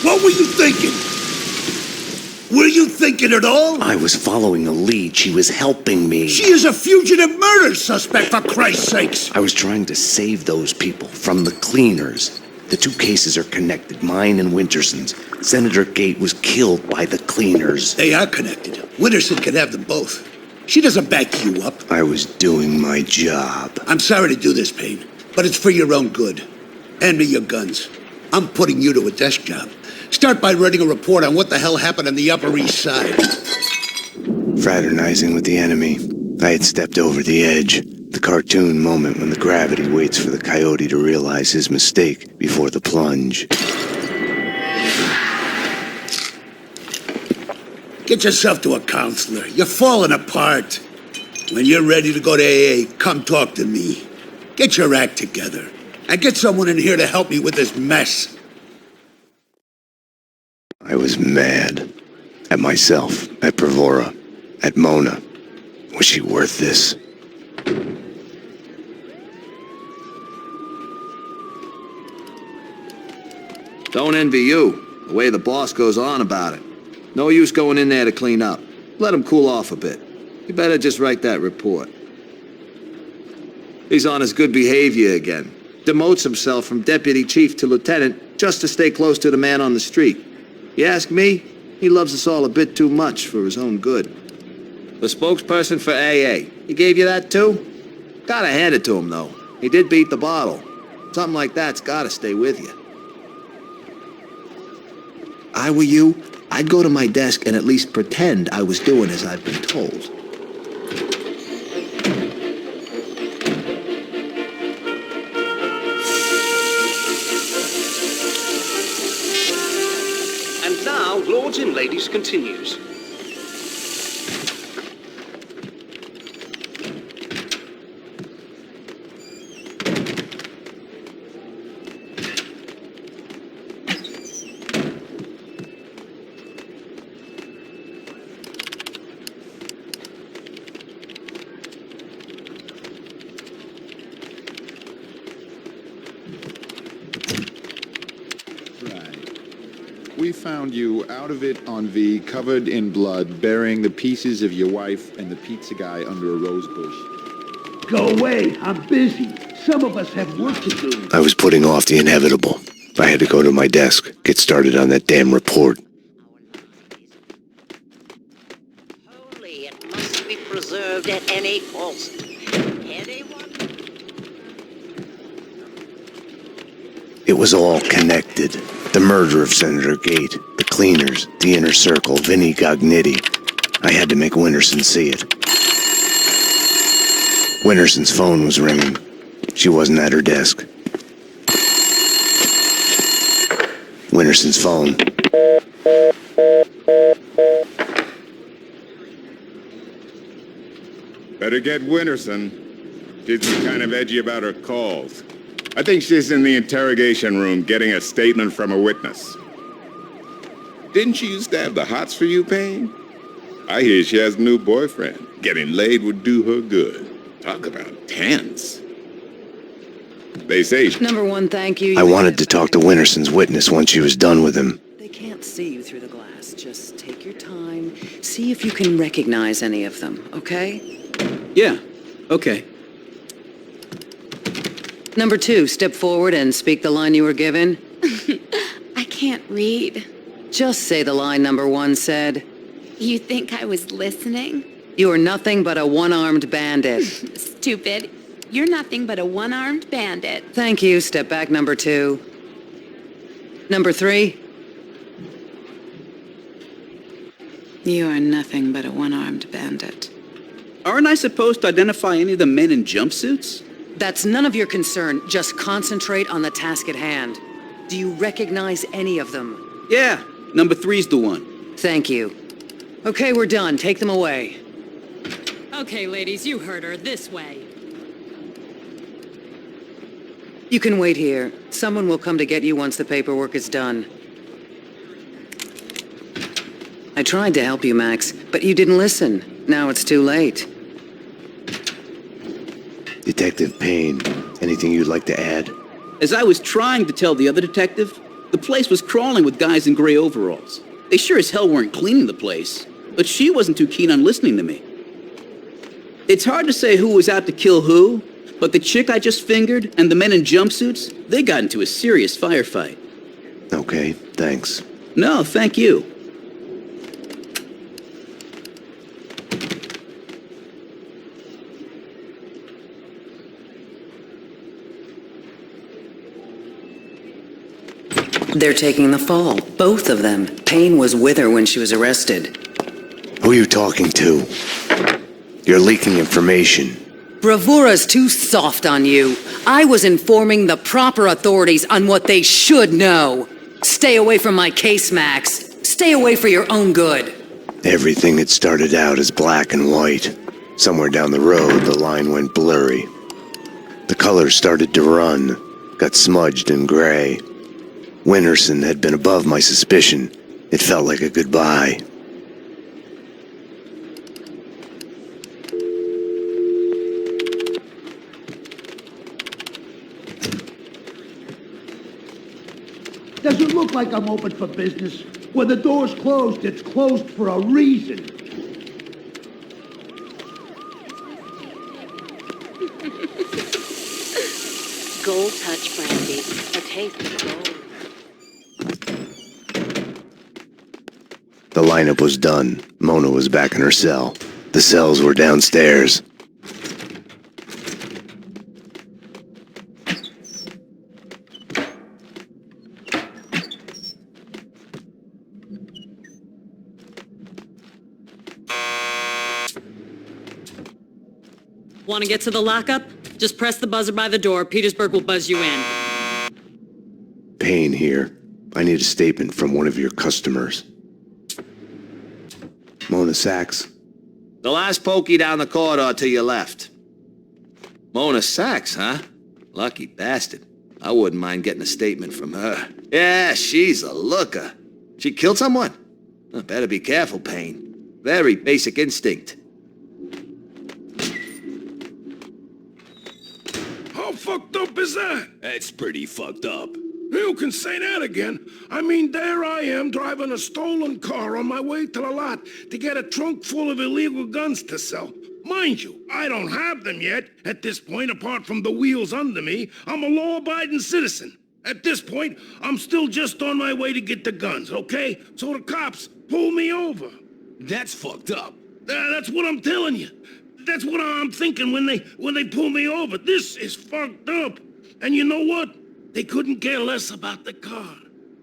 What were you thinking? Were you thinking at all? I was following a lead. She was helping me. She is a fugitive murder suspect, for Christ's sakes! I was trying to save those people from the cleaners. The two cases are connected, mine and Winterson's. Senator Gate was killed by the cleaners. They are connected. Winterson can have them both. She doesn't back you up. I was doing my job. I'm sorry to do this, Payne, but it's for your own good. Hand me your guns. I'm putting you to a desk job. Start by writing a report on what the hell happened on the Upper East Side. Fraternizing with the enemy. I had stepped over the edge. The cartoon moment when the gravity waits for the coyote to realize his mistake before the plunge. Get yourself to a counselor. You're falling apart. When you're ready to go to AA, come talk to me. Get your act together. And get someone in here to help me with this mess. I was mad. At myself, at Bravura, at Mona. Was she worth this? Don't envy you, the way the boss goes on about it. No use going in there to clean up. Let him cool off a bit. You better just write that report. He's on his good behavior again. Demotes himself from deputy chief to lieutenant just to stay close to the man on the street. You ask me, he loves us all a bit too much for his own good. The spokesperson for AA, he gave you that too? Gotta hand it to him, though. He did beat the bottle. Something like that's gotta stay with you. I were you, I'd go to my desk and at least pretend I was doing as I've been told. And now, Lords and Ladies continues. We found you out of it on V, covered in blood, burying the pieces of your wife and the pizza guy under a rose bush. Go away. I'm busy. Some of us have work to do. I was putting off the inevitable. I had to go to my desk, get started on that damn report. Holy, it must be preserved at any cost. Anyone? It was all connected. The murder of Senator Gate, the cleaners, the inner circle, 𝘰𝘰𝘭𝘢. I had to make Winterson see it. Winterson's phone was ringing. She wasn't at her desk. Winterson's phone. Better get Winterson. She's kind of edgy about her calls. I think she's in the interrogation room getting a statement from a witness. Didn't she used to have the hots for you, Payne? I hear she has a new boyfriend. Getting laid would do her good. Talk about tense. They say... Number one, thank you. I wanted to talk to Winterson's witness once she was done with him. They can't see you through the glass. Just take your time. See if you can recognize any of them, okay? Yeah, okay. Number two, step forward and speak the line you were given. I can't read. Just say the line number one said. You think I was listening? You are nothing but a one-armed bandit. Stupid. You're nothing but a one-armed bandit. Thank you. Step back, number two. Number three. You are nothing but a one-armed bandit. Aren't I supposed to identify any of the men in jumpsuits? That's none of your concern. Just concentrate on the task at hand. Do you recognize any of them? Yeah, number three's the one. Thank you. Okay, we're done. Take them away. Okay, ladies, you heard her. This way. You can wait here. Someone will come to get you once the paperwork is done. I tried to help you, Max, but you didn't listen. Now it's too late. Detective Payne, anything you'd like to add? As I was trying to tell the other detective, The place was crawling with guys in gray overalls. They sure as hell weren't cleaning the place, but she wasn't too keen on listening to me. It's hard to say who was out to kill who, but the chick I just fingered and the men in jumpsuits, they got into a serious firefight. Okay, thanks. No, thank you. They're taking the fall, both of them. Payne was with her when she was arrested. Who are you talking to? You're leaking information. Bravura's too soft on you. I was informing the proper authorities on what they should know. Stay away from my case, Max. Stay away for your own good. Everything had started out as black and white. Somewhere down the road, the line went blurry. The colors started to run, got smudged and gray. 𝘕𝘀 had been above my suspicion. It felt like a goodbye. Does it look like I'm open for business? When the door's closed, it's closed for a reason. Gold Touch brandy, a taste of gold. The lineup was done. Mona was back in her cell. The cells were downstairs. Want to get to the lockup? Just press the buzzer by the door. Petersburg will buzz you in. Payne here. I need a statement from one of your customers. Mona Sachs? The last pokey down the corridor to your left. Mona Sachs, huh? Lucky bastard. I wouldn't mind getting a statement from her. Yeah, she's a looker. She killed someone? Oh, better be careful, Payne. Very basic instinct. How fucked up is that? That's pretty fucked up. You can say that again. I mean, there I am driving a stolen car on my way to the lot to get a trunk full of illegal guns to sell. Mind you, I don't have them yet. At this point, apart from the wheels under me, I'm a law-abiding citizen. At this point, I'm still just on my way to get the guns, okay? So the cops pull me over. That's fucked up. That's what I'm telling you. That's what I'm thinking when they pull me over. This is fucked up. And you know what? They couldn't care less about the car.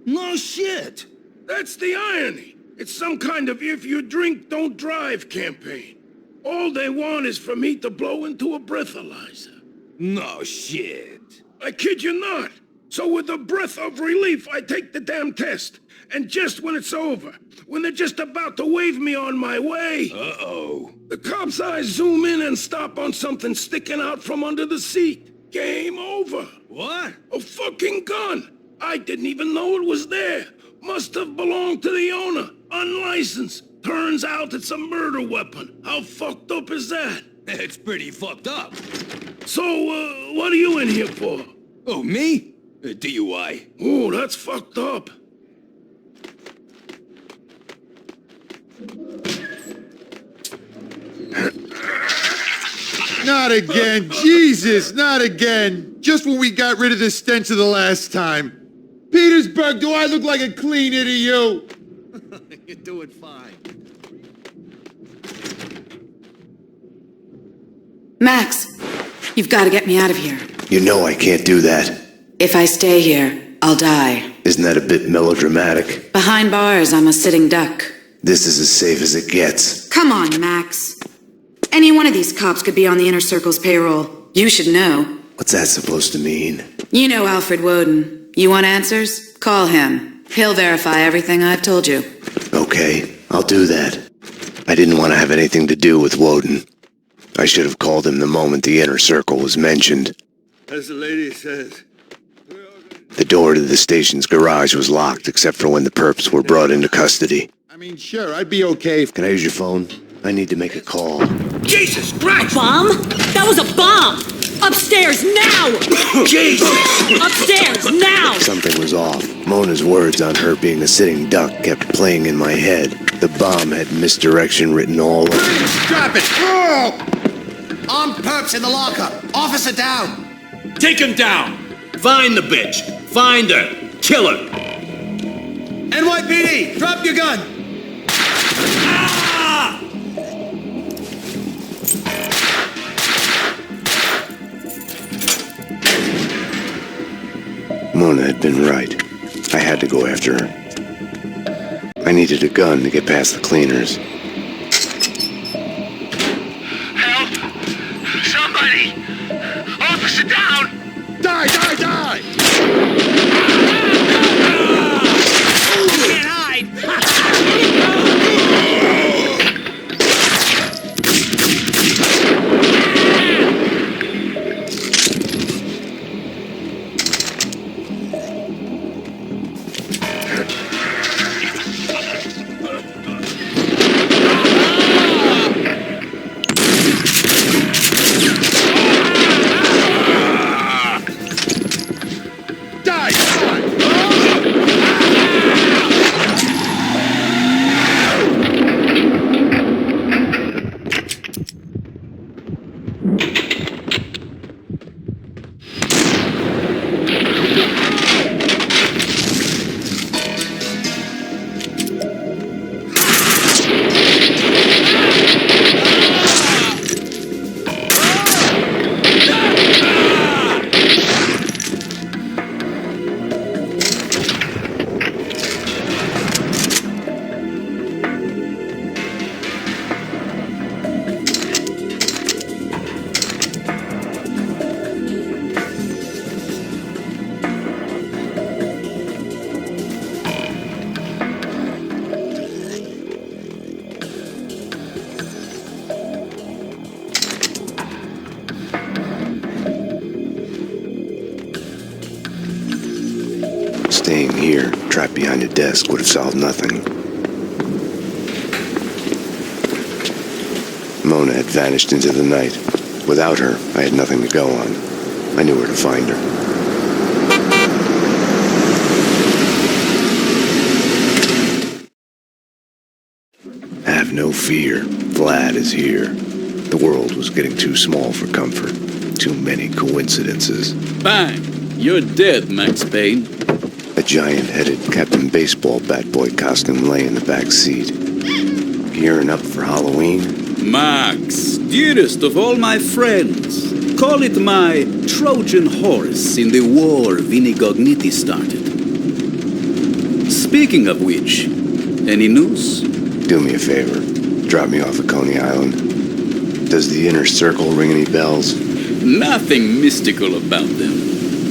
No shit. That's the irony. It's some kind of if you drink, don't drive campaign. All they want is for me to blow into a breathalyzer. No shit. I kid you not. So with a breath of relief, I take the damn test. And just when it's over, when they're just about to wave me on my way... Uh-oh. The cops' eyes zoom in and stop on something sticking out from under the seat. Game over. What? A fucking gun. I didn't even know it was there. Must have belonged to the owner. Unlicensed. Turns out it's a murder weapon. How fucked up is that? That's pretty fucked up. So, what are you in here for? Oh, me? DUI. Oh, that's fucked up. Not again. Jesus, not again. Just when we got rid of the stench of the last time. Petersburg, do I look like a cleaner to you? You're doing fine. Max, you've got to get me out of here. You know I can't do that. If I stay here, I'll die. Isn't that a bit melodramatic? Behind bars, I'm a sitting duck. This is as safe as it gets. Come on, Max. Any one of these cops could be on the Inner Circle's payroll. You should know. What's that supposed to mean? You know 𝘕𝘂𝘓. You want answers? Call him. He'll verify everything I've told you. Okay, I'll do that. I didn't want to have anything to do with Woden. I should have called him the moment the Inner Circle was mentioned. As the lady says... The door to the station's garage was locked except for when the perps were brought into custody. I mean, sure, I'd be okay if... Can I use your phone? I need to make a call. Jesus Christ! A bomb? That was a bomb! Upstairs, now! Jesus! Upstairs, now! Something was off. Mona's words on her being a sitting duck kept playing in my head. The bomb had misdirection written all over it. Drop it! Oh! Armed perps in the lockup. Officer down. Take him down. Find the bitch. Find her. Kill her. NYPD, drop your gun. Ah! Mona had been right. I had to go after her. I needed a gun to get past the cleaners. Help! Somebody! Officer down! Die, die, die! Can't hide! Staying here, trapped behind a desk, would have solved nothing. Mona had vanished into the night. Without her, I had nothing to go on. I knew where to find her. Have no fear. Vlad is here. The world was getting too small for comfort. Too many coincidences. Bang! You're dead, Max Payne. A giant-headed Captain Baseball bat boy costume lay in the back seat. Gearing up for Halloween? Max, dearest of all my friends, call it my Trojan horse in the war 𝘰𝘰𝘗𝘕 started. Speaking of which, any news? Do me a favor. Drop me off at Coney Island. Does the inner circle ring any bells? Nothing mystical about them,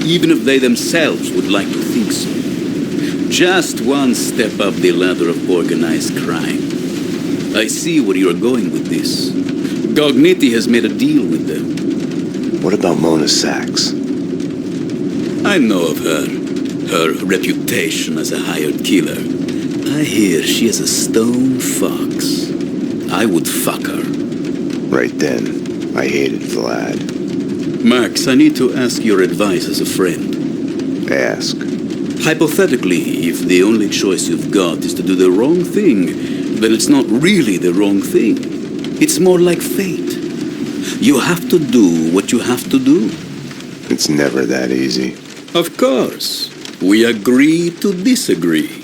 even if they themselves would like to think so. Just one step up the ladder of organized crime. I see where you're going with this. 𝘰𝘗𝘕 has made a deal with them. What about Mona Sachs? I know of her. Her reputation as a hired killer. I hear she is a stone fox. I would fuck her. Right then, I hated Vlad. Max, I need to ask your advice as a friend. Ask. Hypothetically, if the only choice you've got is to do the wrong thing, then it's not really the wrong thing. It's more like fate. You have to do what you have to do. It's never that easy. Of course. We agree to disagree.